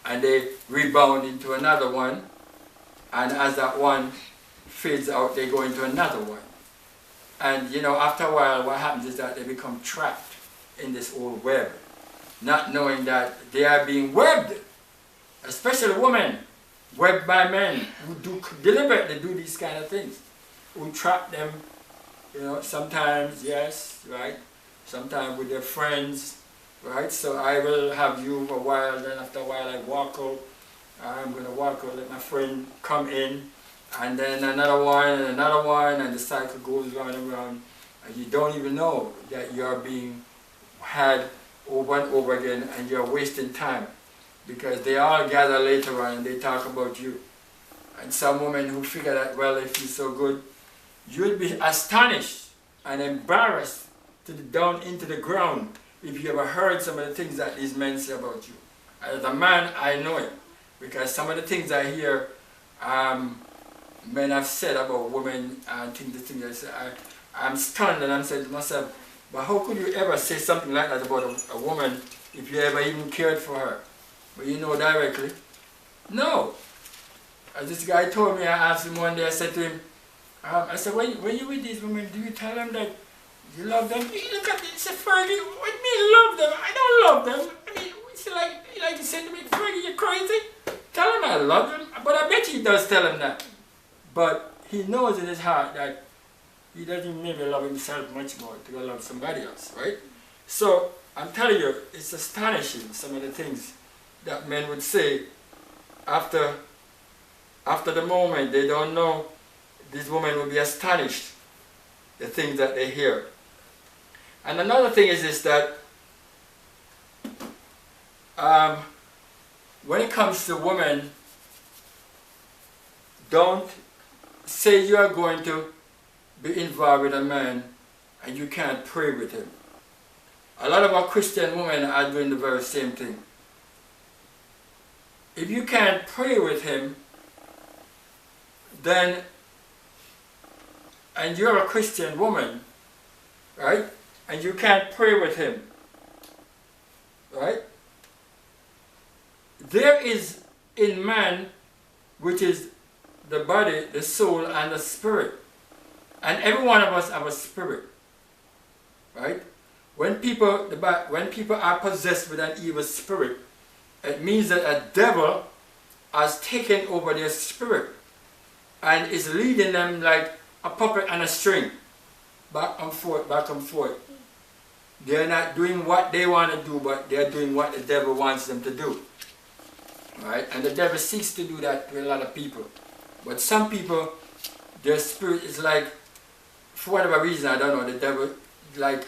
and they rebound into another one, and as that one fades out, they go into another one. And you know, after a while, what happens is that they become trapped in this old web, not knowing that they are being webbed, especially women, webbed by men who do deliberately do these kind of things, who trap them, you know, sometimes, yes, right, sometimes with their friends, right, so I will have you for a while, then after a while I walk out, I'm going to walk out, let my friend come in, and then another one, and the cycle goes round and round, and you don't even know that you're being had over and over again, and you're wasting time, because they all gather later on and they talk about you. And some women who figure that, well, if you're so good, you'll be astonished and embarrassed down into the ground if you ever heard some of the things that these men say about you. As a man, I know it, because some of the things I hear men have said about women and things I say, I'm stunned, and I'm saying to myself, but how could you ever say something like that about a woman if you ever even cared for her? But you know directly, no. As this guy told me, I asked him one day, I said to him, I said, when you with these women, do you tell them that you love them? He look at me and said, Fergie, what do you mean love them? I don't love them. I mean, it's like you said to me, Fergie, you crazy? Tell him I love them. But I bet he does tell him that. But he knows in his heart that he doesn't maybe love himself much more to go love somebody else, right? So I'm telling you, it's astonishing, some of the things that men would say after the moment. They don't know. These women will be astonished, the things that they hear. And another thing is this, that when it comes to women, don't say you are going to be involved with a man and you can't pray with him. A lot of our Christian women are doing the very same thing. If you can't pray with him, then, and you're a Christian woman, right, and you can't pray with him, right, there is in man, which is the body, the soul, and the spirit. And every one of us have a spirit, right? When people are possessed with an evil spirit, it means that a devil has taken over their spirit and is leading them like a puppet on a string, back and forth, back and forth. They're not doing what they want to do, but they're doing what the devil wants them to do, right? And the devil seeks to do that to a lot of people. But some people, their spirit is like, for whatever reason, I don't know, the devil, like,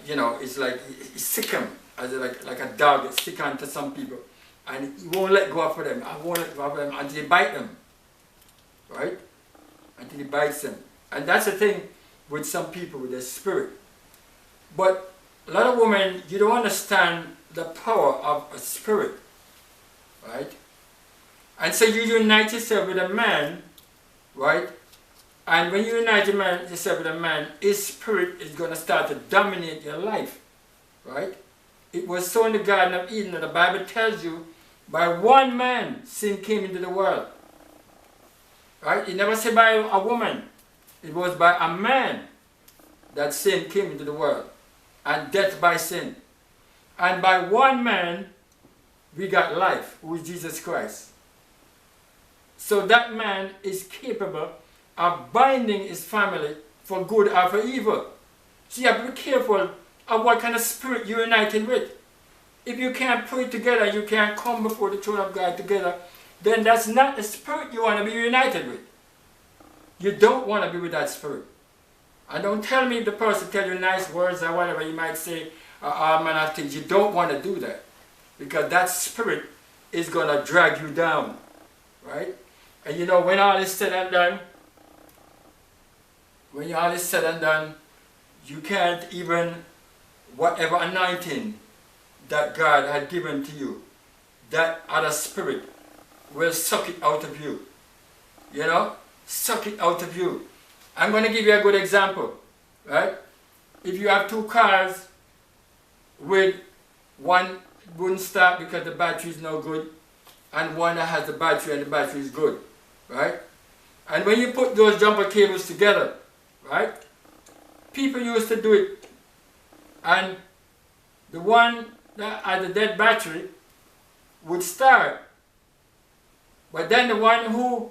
you know, it's like, it's sick him, as like a dog, it's sick onto some people. And he won't let go of them, I won't let go of them until he bites them, right? Until he bites them. And that's the thing with some people, with their spirit. But a lot of women, you don't understand the power of a spirit, right? And so you unite yourself with a man, right? And when you unite yourself with a man, his spirit is going to start to dominate your life, right? It was so in the Garden of Eden, and the Bible tells you, by one man sin came into the world, right? It never said by a woman. It was by a man that sin came into the world, and death by sin. And by one man, we got life, who is Jesus Christ. So that man is capable of binding his family for good or for evil. So you have to be careful of what kind of spirit you're united with. If you can't pray together, you can't come before the throne of God together, then that's not the spirit you want to be united with. You don't want to be with that spirit. And don't tell me if the person tell you nice words or whatever you might say, all manner of things. You don't want to do that, because that spirit is going to drag you down, right? And you know, when all is said and done, you can't even, whatever anointing that God had given to you, that other spirit will suck it out of you. You know, suck it out of you. I'm going to give you a good example, right? If you have two cars with one wouldn't start because the battery is no good, and one that has the battery and the battery is good, right? And when you put those jumper cables together, right, people used to do it, and the one that had the dead battery would start, but then the one who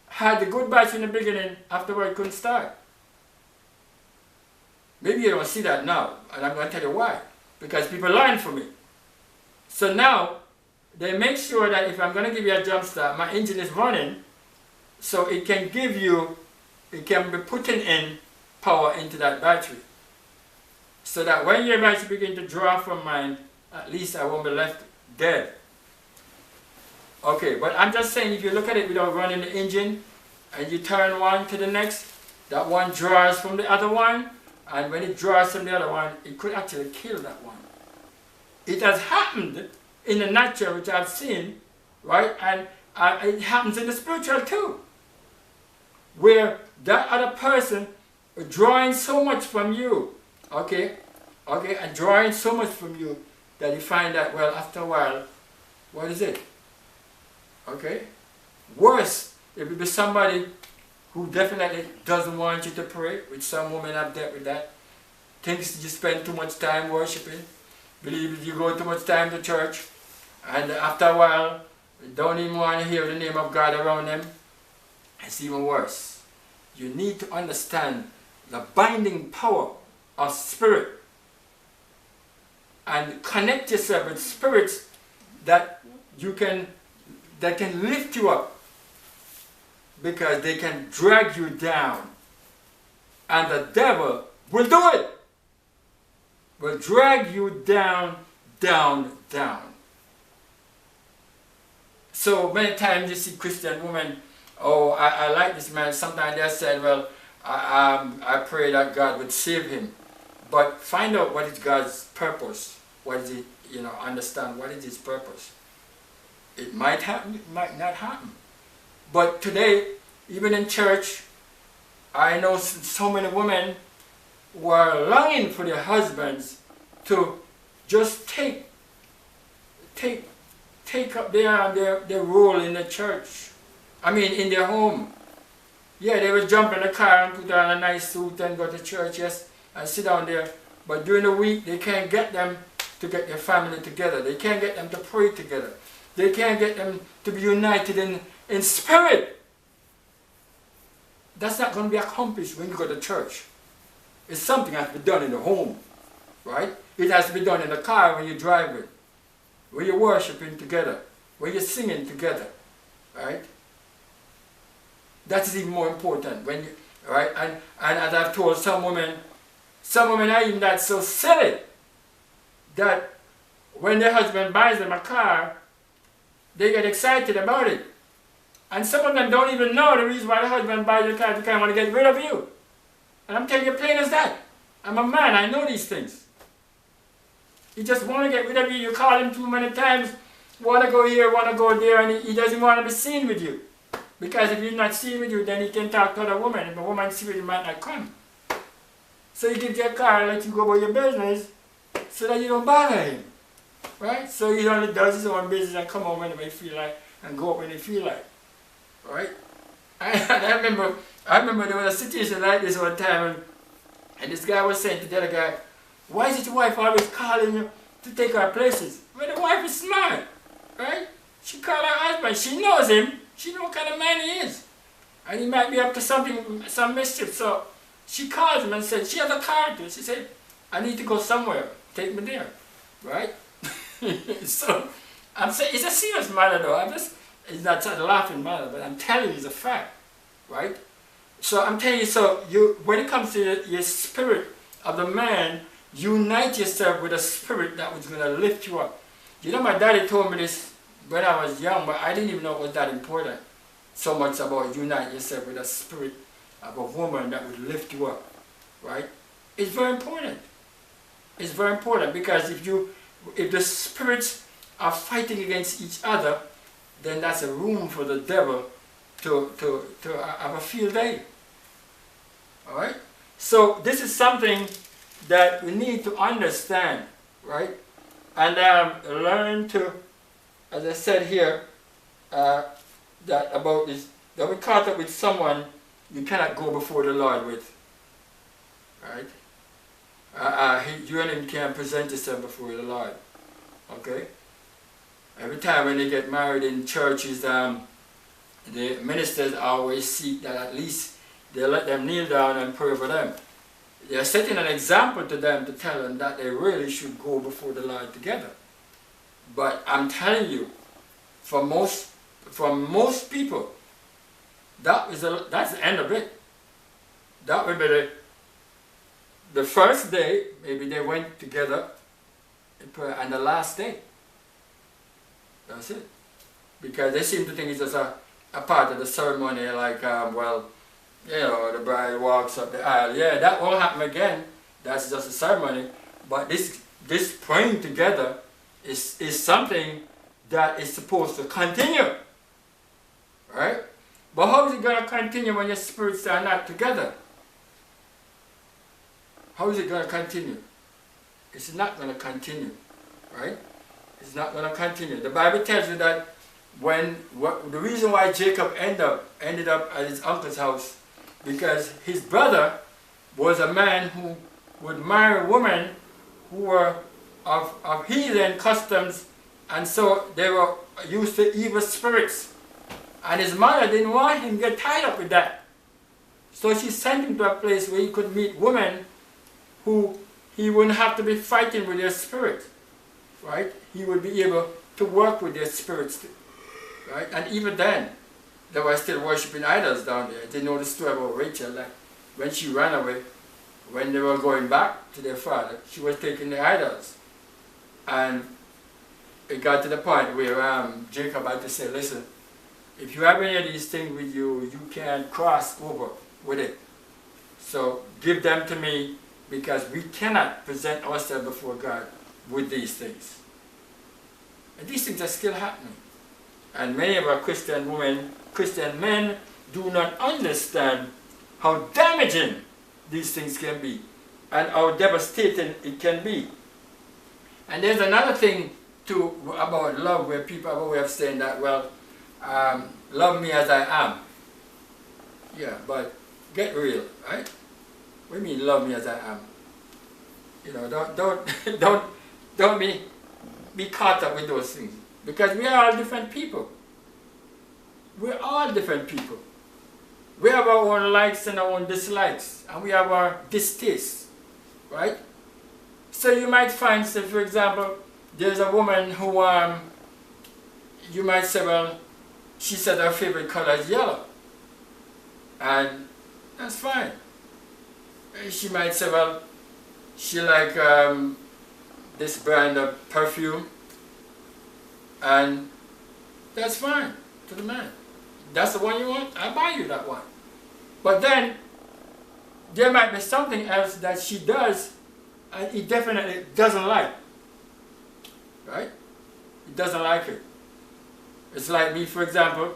had the good battery in the beginning afterward couldn't start. Maybe you don't see that now, and I'm going to tell you why. Because people learn from it. So now, they make sure that if I'm going to give you a jump start, my engine is running, so it can give you, it can be putting in power into that battery. So that when your battery begin to draw from mine, at least I won't be left dead. Okay, but I'm just saying, if you look at it without running the engine, and you turn one to the next, that one draws from the other one, and when it draws from the other one, it could actually kill that one. It has happened in the natural, which I've seen, right? And it happens in the spiritual too, where that other person is drawing so much from you, okay, and drawing so much from you that you find that, well, after a while, what is it? Okay? Worse, it would be somebody who definitely doesn't want you to pray, which some women have dealt with that. Thinks you spend too much time worshiping, believes you go too much time to church, and after a while, they don't even want to hear the name of God around them. It's even worse. You need to understand the binding power of spirit and connect yourself with spirits that can lift you up, because they can drag you down, and the devil will do it. Will drag you down, down, down. So many times you see Christian women, oh, I like this man. Sometimes they said, well, I pray that God would save him. But find out what is God's purpose. What is it, understand what is his purpose. It might happen, it might not happen. But today, even in church, I know so many women who are longing for their husbands to just take up their role in the church. I mean, in their home. Yeah, they will jump in the car and put on a nice suit and go to church, yes, and sit down there. But during the week, they can't get them to get their family together. They can't get them to pray together. They can't get them to be united in spirit. That's not going to be accomplished when you go to church. It's something that has to be done in the home, right? It has to be done in the car when you're driving, when you're worshiping together, when you're singing together, right? That is even more important. When you, right? And as I've told some women are even that so silly that when their husband buys them a car, they get excited about it. And some of them don't even know the reason why the husband buys the car, because he want to get rid of you. And I'm telling you plain as that. I'm a man, I know these things. He just want to get rid of you. You call him too many times, want to go here, want to go there, and he doesn't want to be seen with you. Because if he's not seen with you, then he can talk to other women. If a woman sees with you, might not come. So he gives you a car and let you go about your business so that you don't bother him. Right? So he only does his own business and come home whenever he feel like and go up when he feel like. Right? I remember there was a situation like this one time, and this guy was saying to the other guy, why is it your wife always calling you to take her places? Well, the wife is smart, right? She called her husband, she knows him, she knows what kind of man he is. And he might be up to something, some mischief, so she calls him and said, she has a car too. She said, I need to go somewhere, take me there, right? So, I'm saying, it's a serious matter though, it's not a laughing matter, but I'm telling you it's a fact, right? So I'm telling you, so when it comes to your spirit of the man, unite yourself with a spirit that was going to lift you up. You know, my daddy told me this when I was young, but I didn't even know it was that important. So much about unite yourself with a spirit of a woman that would lift you up, right? It's very important. It's very important, because if the spirits are fighting against each other, then that's a room for the devil to have a field day. All right? So this is something that we need to understand, right? And learn to as I said here, that about this, that we caught up with someone you cannot go before the Lord with. Right? You and him can't present yourself before the Lord. Okay? Every time when they get married in churches, the ministers always seek that at least they let them kneel down and pray for them. They are setting an example to them to tell them that they really should go before the Lord together. But I'm telling you, for most people, that's the end of it. That would be the first day, maybe they went together in prayer, and the last day. That's it. Because they seem to think it's just a part of the ceremony, like, well, you know, the bride walks up the aisle. Yeah, that won't happen again. That's just a ceremony. But this praying together is something that is supposed to continue. Right? But how is it going to continue when your spirits are not together? How is it going to continue? It's not going to continue. Right? It's not going to continue. The Bible tells you that the reason why Jacob ended up at his uncle's house, because his brother was a man who would marry women who were of heathen customs, and so they were used to evil spirits. And his mother didn't want him to get tied up with that. So she sent him to a place where he could meet women who he wouldn't have to be fighting with their spirit. Right? He would be able to work with their spirits. Right? And even then, they were still worshipping idols down there. They know the story about Rachel, that when she ran away, when they were going back to their father, she was taking the idols. And it got to the point where Jacob had to say, listen, if you have any of these things with you, you can't cross over with it. So give them to me, because we cannot present ourselves before God with these things. And these things are still happening. And many of our Christian men do not understand how damaging these things can be and how devastating it can be. And there's another thing too about love, where people have a way of saying that, well, love me as I am. Yeah, but get real, right? What do you mean, love me as I am? You know, don't be caught up with those things, because we are all different people. We're all different people. We have our own likes and our own dislikes, and we have our distastes, right? So you might find, say, for example, there's a woman who, you might say, well, she said her favorite color is yellow. And that's fine. She might say, well, she like this brand of perfume. And that's fine to the man. That's the one you want? I'll buy you that one. But then, there might be something else that she does and he definitely doesn't like. Right? He doesn't like it. It's like me, for example.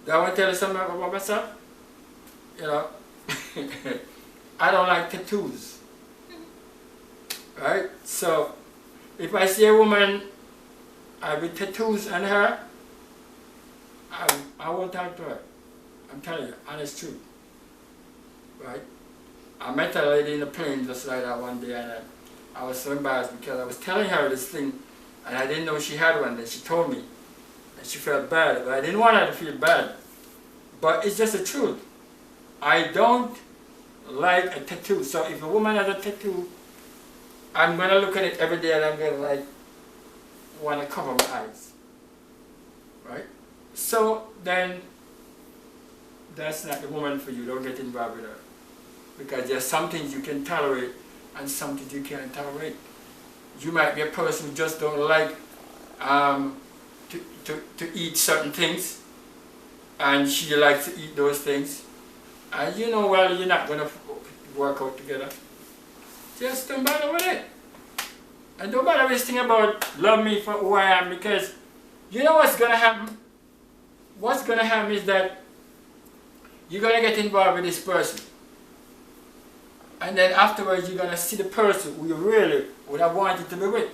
Do I want to tell you something about myself? You know, I don't like tattoos. Right? So, if I see a woman with tattoos on her, I won't talk to her. I'm telling you, honest truth. Right? I met a lady in the plane just like that one day, and I was so embarrassed because I was telling her this thing and I didn't know she had one. Then she told me and she felt bad, but I didn't want her to feel bad. But it's just the truth. I don't like a tattoo. So if a woman has a tattoo, I'm going to look at it every day and I'm going to like want to cover my eyes. Right? So then that's not the woman for you. Don't get involved with her. Because there's some things you can tolerate and some things you can't tolerate. You might be a person who just don't like to eat certain things, and she likes to eat those things. And you know, well, you're not going to work out together. Just don't bother with it. And don't bother with this thing about love me for who I am, because you know what's going to happen? What's going to happen is that you're going to get involved with this person. And then afterwards you're going to see the person who you really would have wanted to be with.